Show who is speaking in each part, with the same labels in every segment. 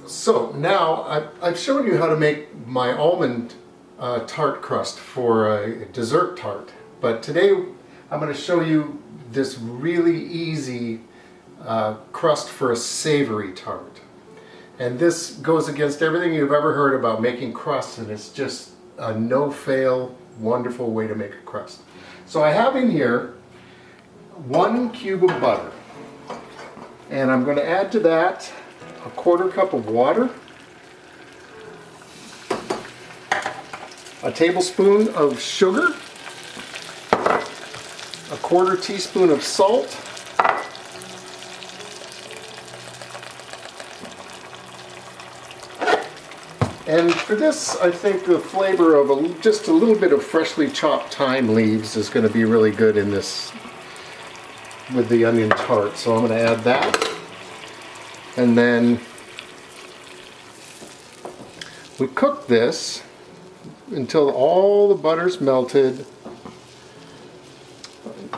Speaker 1: So now I've shown you how to make my almond tart crust for a dessert tart, but today I'm going to show you this really easy crust for a savory tart. And this goes against everything you've ever heard about making crusts, and it's just a no-fail, wonderful way to make a crust. So I have in here 1 cube of butter, and I'm going to add to that a 1/4 cup of water, a tablespoon of sugar, a 1/4 teaspoon of salt, and for this I think the flavor of just a little bit of freshly chopped thyme leaves is going to be really good in this with the onion tart. So I'm going to add that. And then we cook this until all the butter's melted.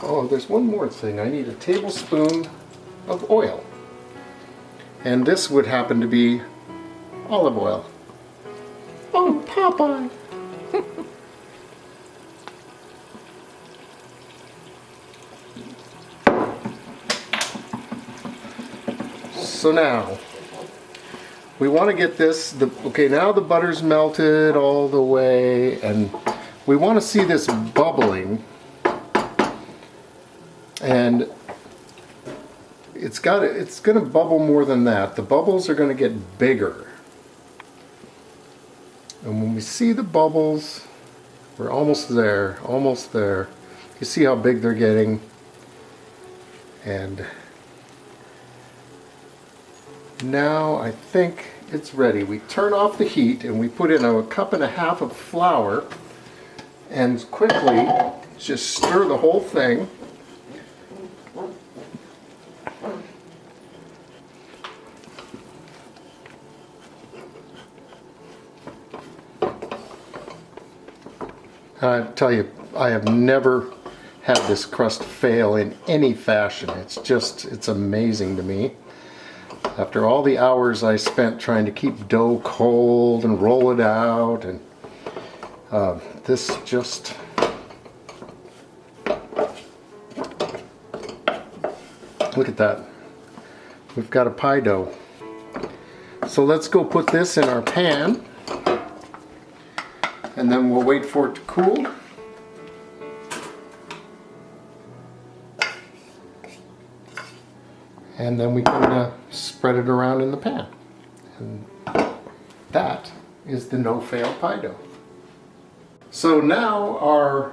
Speaker 1: Oh, there's one more thing. I need a tablespoon of oil. And this would happen to be olive oil. Oh, Popeye! So now, we want to get this, okay, now the butter's melted all the way, and we want to see this bubbling, and it's going to bubble more than that. The bubbles are going to get bigger. And when we see the bubbles, we're almost there, almost there. You see how big they're getting, and now I think it's ready. We turn off the heat and we put in a 1.5 cups of flour and quickly just stir the whole thing. I tell you, I have never had this crust fail in any fashion. It's amazing to me. After all the hours I spent trying to keep dough cold and roll it out, and this just... Look at that. We've got a pie dough. So let's go put this in our pan, and then we'll wait for it to cool. And then we can spread it around in the pan. And that is the NoFail Pie Dough. So now our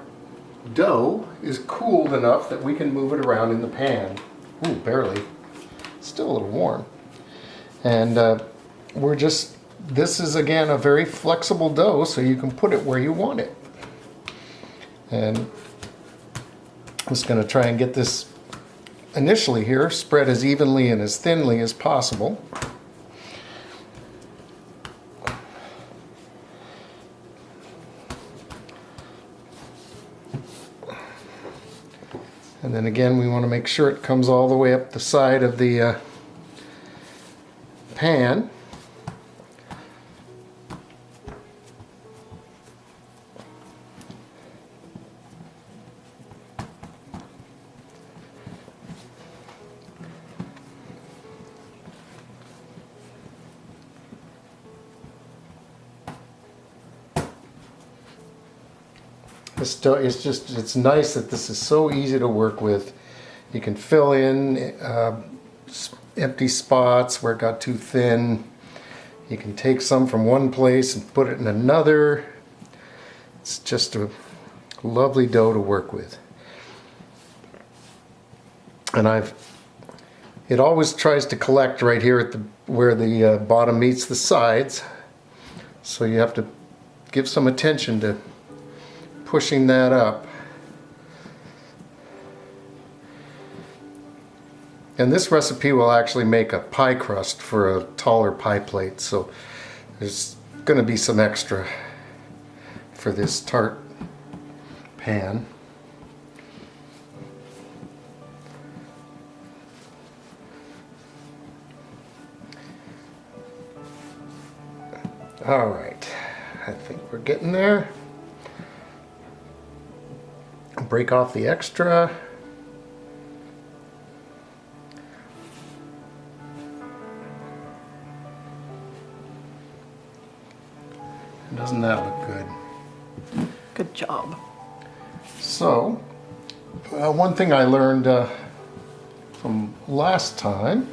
Speaker 1: dough is cooled enough that we can move it around in the pan. Ooh, barely. Still a little warm. And this is again a very flexible dough, so you can put it where you want it. And I'm just going to try and get this initially here spread as evenly and as thinly as possible. And then again, we want to make sure it comes all the way up the side of the pan. It's nice that this is so easy to work with. You can fill in empty spots where it got too thin. You can take some from one place and put it in another. It's just a lovely dough to work with. And it always tries to collect right here at where the bottom meets the sides. So you have to give some attention to pushing that up. And this recipe will actually make a pie crust for a taller pie plate, so there's going to be some extra for this tart pan. All right, I think we're getting there. Break off the extra. Doesn't that look good?
Speaker 2: Good job.
Speaker 1: So, one thing I learned from last time,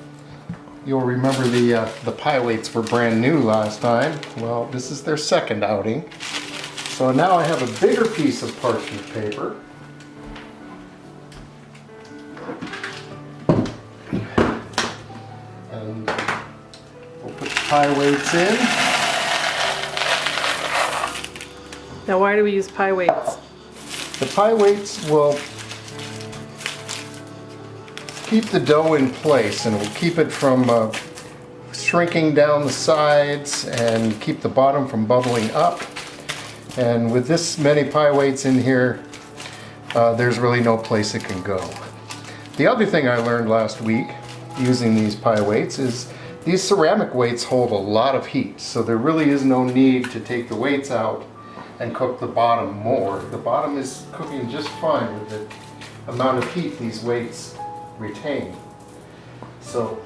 Speaker 1: you'll remember the pie weights were brand new last time. Well, this is their second outing. So now I have a bigger piece of parchment paper. And we'll put the pie weights in.
Speaker 2: Now, why do we use pie weights?
Speaker 1: The pie weights will keep the dough in place, and it will keep it from shrinking down the sides and keep the bottom from bubbling up. And with this many pie weights in here, there's really no place it can go. The other thing I learned last week using these pie weights is these ceramic weights hold a lot of heat, so there really is no need to take the weights out and cook the bottom more. The bottom is cooking just fine with the amount of heat these weights retain. So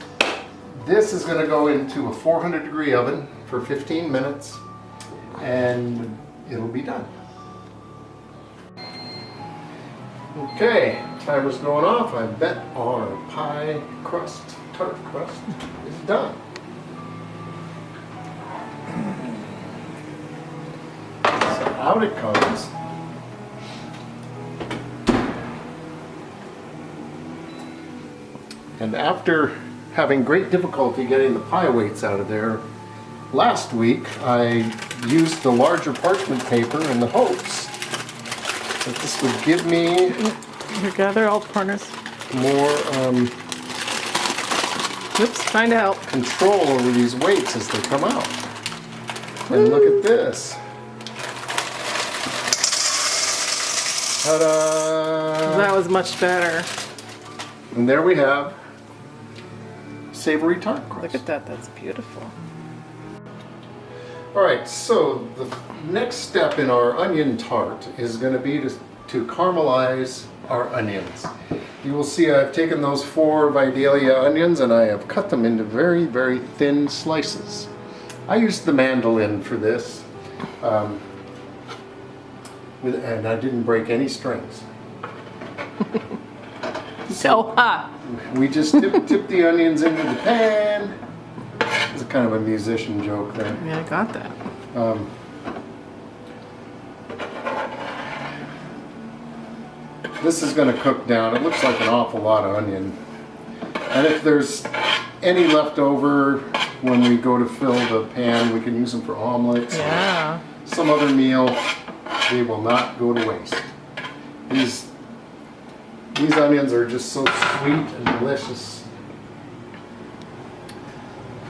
Speaker 1: this is going to go into a 400-degree oven for 15 minutes and it'll be done. Okay, timer's going off. I bet our pie crust, tart crust, is done. So out it comes. And after having great difficulty getting the pie weights out of there, last week I used the larger parchment paper in the hopes that this would give me
Speaker 2: Here, gather all the corners.
Speaker 1: more
Speaker 2: Oops, trying to help.
Speaker 1: control over these weights as they come out. And look at this. Ta-da!
Speaker 2: That was much better.
Speaker 1: And there we have savory tart crust.
Speaker 2: Look at that, that's beautiful.
Speaker 1: All right, so the next step in our onion tart is going to be to caramelize our onions. You will see I've taken those 4 Vidalia onions and I have cut them into very, very thin slices. I used the mandolin for this, and I didn't break any strings.
Speaker 2: So hot.
Speaker 1: We just tip the onions into the pan. It's kind of a musician joke there.
Speaker 2: Yeah, I got that.
Speaker 1: This is going to cook down. It looks like an awful lot of onion. And if there's any left over when we go to fill the pan, we can use them for omelets.
Speaker 2: Yeah.
Speaker 1: Some other meal. They will not go to waste. These onions are just so sweet and delicious.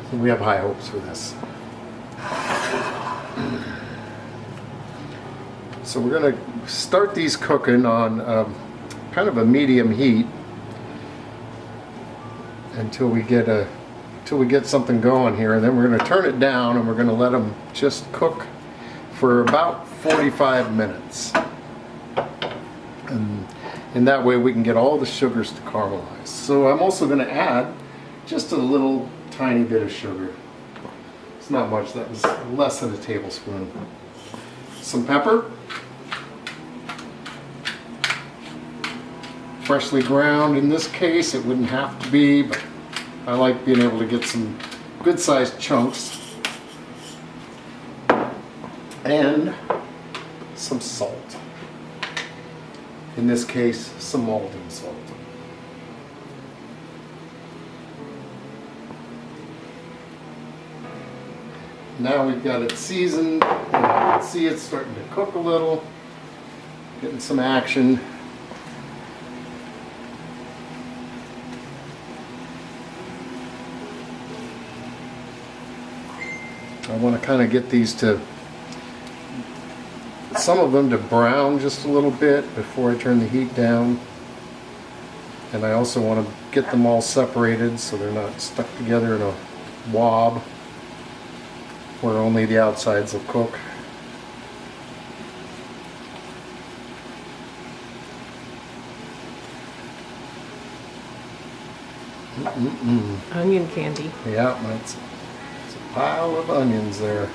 Speaker 1: So we have high hopes for this. So we're going to start these cooking on kind of a medium heat until we get something going here, and then we're going to turn it down and we're going to let them just cook for about 45 minutes. And in that way we can get all the sugars to caramelize. So I'm also going to add just a little tiny bit of sugar. It's not much, that was less than a tablespoon. Some pepper. Freshly ground in this case, it wouldn't have to be, but I like being able to get some good sized chunks. And some salt. In this case, some Maldon salt. Now we've got it seasoned. You can see it's starting to cook a little, getting some action. I want to kind of get these to, some of them to brown just a little bit before I turn the heat down. And I also want to get them all separated so they're not stuck together in a wob. where only the outsides will cook.
Speaker 2: Onion candy.
Speaker 1: Yeah, it's a pile of onions there.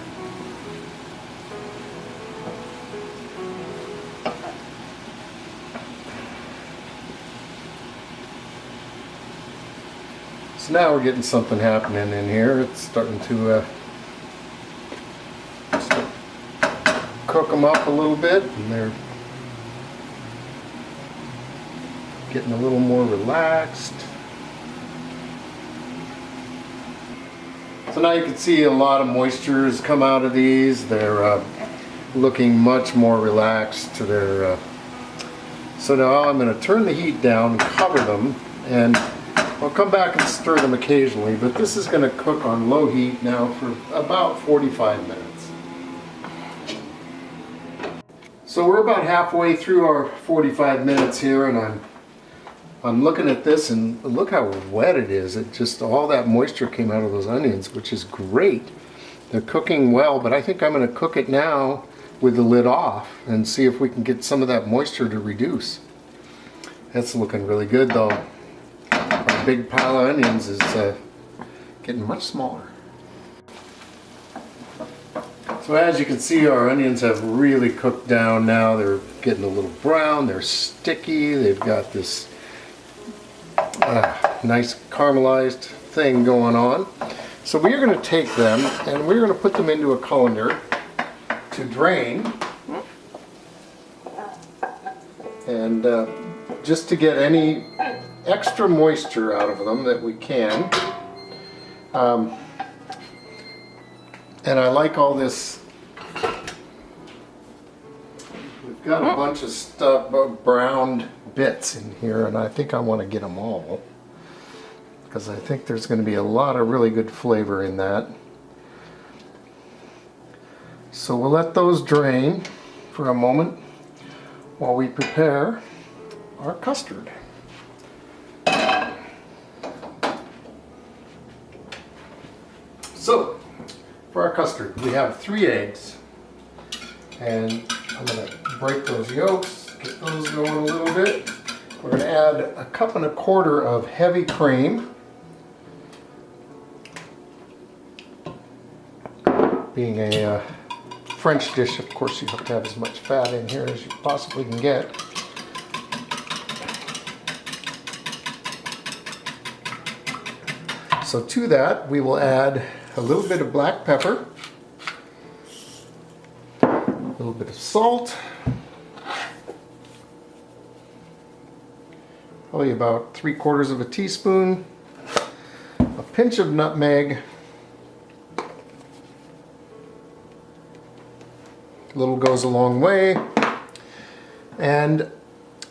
Speaker 1: So now we're getting something happening in here. It's starting to cook them up a little bit, and they're getting a little more relaxed. So now you can see a lot of moisture has come out of these. They're looking much more relaxed to their. So now I'm going to turn the heat down and cover them, and I'll come back and stir them occasionally, but this is going to cook on low heat now for about 45 minutes. So we're about halfway through our 45 minutes here, and I'm looking at this, and look how wet it is. It just, all that moisture came out of those onions, which is great. They're cooking well, but I think I'm going to cook it now with the lid off and see if we can get some of that moisture to reduce. That's looking really good though. Our big pile of onions is getting much smaller. So as you can see, our onions have really cooked down now. They're getting a little brown, they're sticky, they've got this nice caramelized thing going on. So we are going to take them and we're going to put them into a colander to drain, and just to get any extra moisture out of them that we can. And I like all this. We've got a bunch of stuff, browned bits in here, and I think I want to get them all, because I think there's going to be a lot of really good flavor in that. So we'll let those drain for a moment while we prepare our custard. So for our custard, we have 3 eggs, and I'm going to break those yolks, get those going a little bit. We're going to add 1.25 cups of heavy cream. Being a French dish, of course, you have to have as much fat in here as you possibly can get. So to that, we will add a little bit of black pepper, a little bit of salt, probably about 3/4 teaspoon, a pinch of nutmeg, little goes a long way, and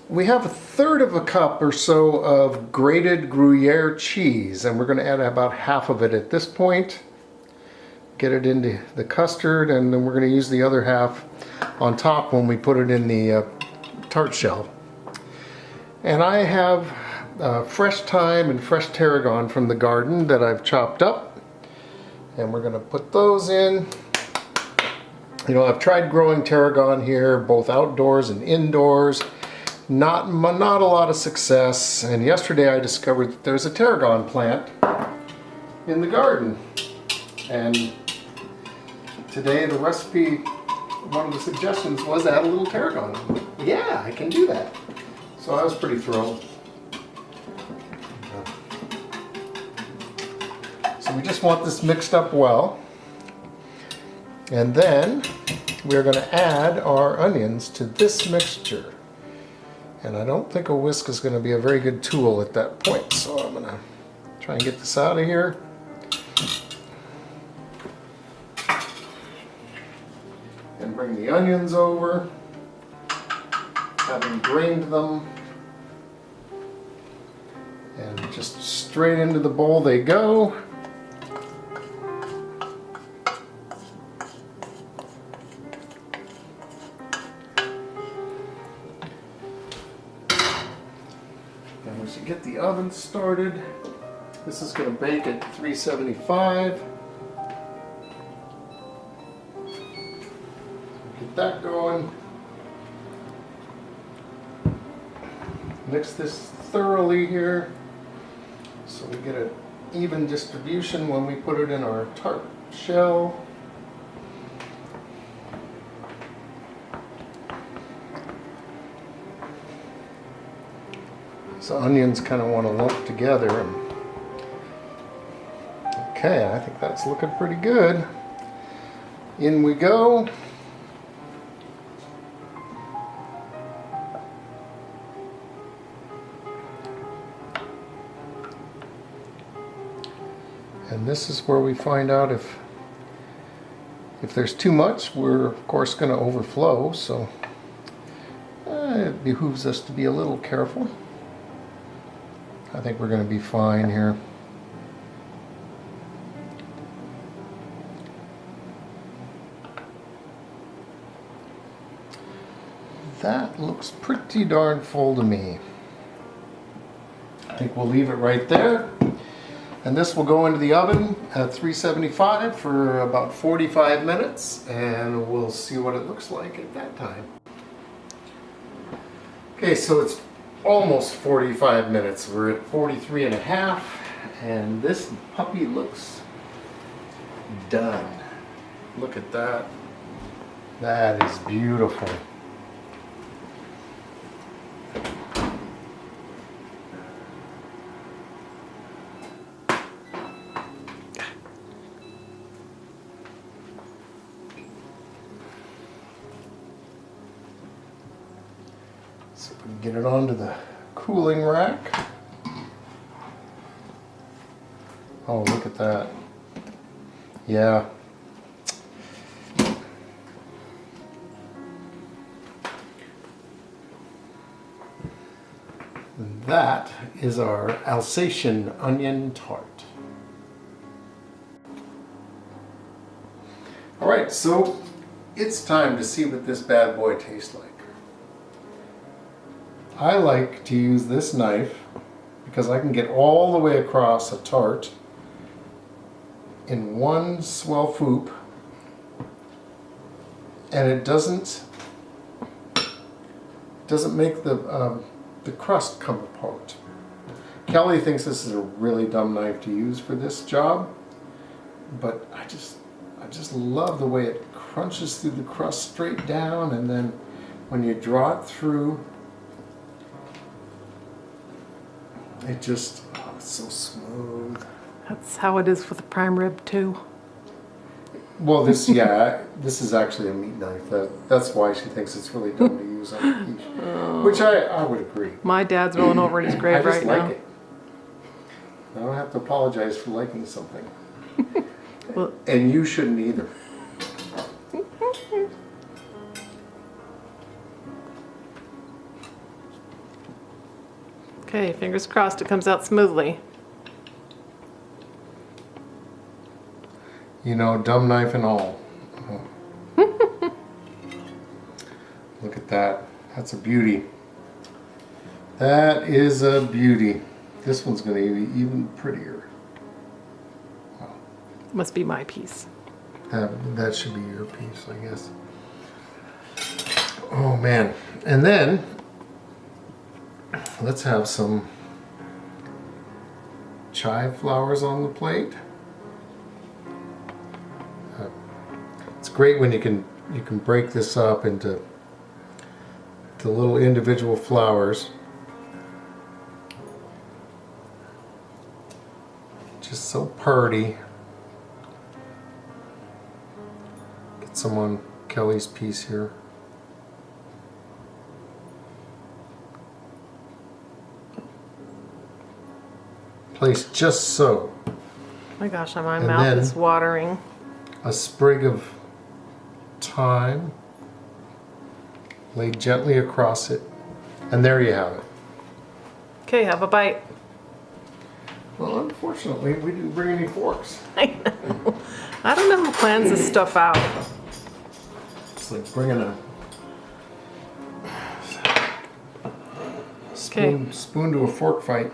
Speaker 1: we have 1/3 cup or so of grated Gruyere cheese, and we're going to add about half of it at this point, get it into the custard, and then we're going to use the other half on top when we put it in the tart shell. And I have fresh thyme and fresh tarragon from the garden that I've chopped up, and we're going to put those in. You know, I've tried growing tarragon here, both outdoors and indoors. Not a lot of success. And yesterday I discovered that there's a tarragon plant in the garden. And today the recipe, one of the suggestions was add a little tarragon. Yeah, I can do that. So I was pretty thrilled. So we just want this mixed up well. And then we're going to add our onions to this mixture. And I don't think a whisk is going to be a very good tool at that point. So I'm going to try and get this out of here. And bring the onions over, having drained them. And just straight into the bowl they go. To get the oven started, this is going to bake at 375. get that going. Mix this thoroughly here so we get an even distribution when we put it in our tart shell. So onions kind of want to lump together. Okay, I think that's looking pretty good. In we go. And this is where we find out if there's too much, we're of course going to overflow, so it behooves us to be a little careful. I think we're going to be fine here. That looks pretty darn full to me. I think we'll leave it right there. And this will go into the oven at 375 for about 45 minutes, and we'll see what it looks like at that time. Okay, so it's almost 45 minutes. We're at 43 and a half, and this puppy looks done. Look at that. That is beautiful. So we can get it onto the cooling rack. Oh, look at that. Yeah. That is our Alsatian onion tart. All right, so it's time to see what this bad boy tastes like. I like to use this knife because I can get all the way across a tart in one swell foop, and it doesn't make the crust come apart. Kelly thinks this is a really dumb knife to use for this job, but I just love the way it crunches through the crust straight down, and then when you draw it through, it just, oh, it's so smooth.
Speaker 2: That's how it is with the prime rib too.
Speaker 1: Well, this, yeah, this is actually a meat knife. That's why she thinks it's really dumb to use on a quiche, which I would agree.
Speaker 2: My dad's rolling over in his grave right now.
Speaker 1: I just like it. I don't have to apologize for liking something.
Speaker 2: Well,
Speaker 1: and you shouldn't either.
Speaker 2: okay, fingers crossed it comes out smoothly.
Speaker 1: You know, dumb knife and all. Oh. Look at that. That's a beauty. That is a beauty. This one's going to be even prettier. Wow.
Speaker 2: Must be my piece.
Speaker 1: That should be your piece, I guess. Oh man. And then let's have some chive flowers on the plate. It's great when you can break this up into the little individual flowers. Just so pretty. Get some on Kelly's piece here. Placed just so.
Speaker 2: My gosh, my
Speaker 1: And
Speaker 2: mouth
Speaker 1: then
Speaker 2: is watering.
Speaker 1: a sprig of thyme laid gently across it, and there you have it.
Speaker 2: Okay, have a bite.
Speaker 1: Well, unfortunately, we didn't bring any forks.
Speaker 2: I know. I don't know who plans this stuff out.
Speaker 1: It's like bringing a
Speaker 2: Okay.
Speaker 1: spoon to a fork fight.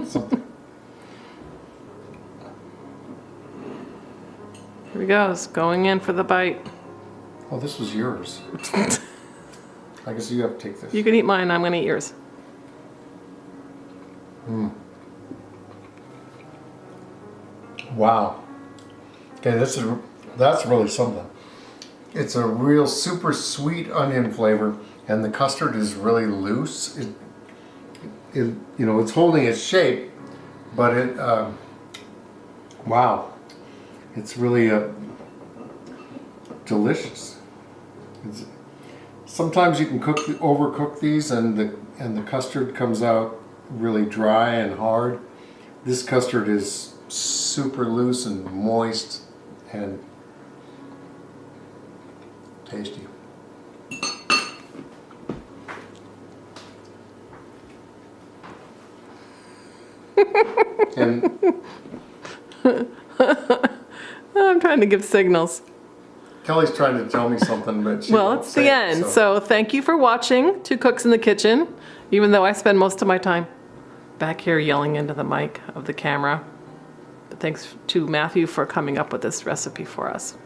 Speaker 1: Something.
Speaker 2: Here he goes, going in for the bite.
Speaker 1: Oh, this was yours. I guess you have to take this.
Speaker 2: You can eat mine, I'm gonna eat yours.
Speaker 1: Wow. Okay, that's really something. It's a real super sweet onion flavor, and the custard is really loose. It's holding its shape, but wow, it's really delicious. Sometimes you can overcook these, and the custard comes out really dry and hard. This custard is super loose and moist and tasty. And
Speaker 2: I'm trying to give signals.
Speaker 1: Kelly's trying to tell me something, but she
Speaker 2: Well,
Speaker 1: won't
Speaker 2: it's
Speaker 1: say
Speaker 2: the
Speaker 1: it,
Speaker 2: end. So thank you for watching Two Cooks in the Kitchen, even though I spend most of my time back here yelling into the mic of the camera. But thanks to Matthew for coming up with this recipe for us.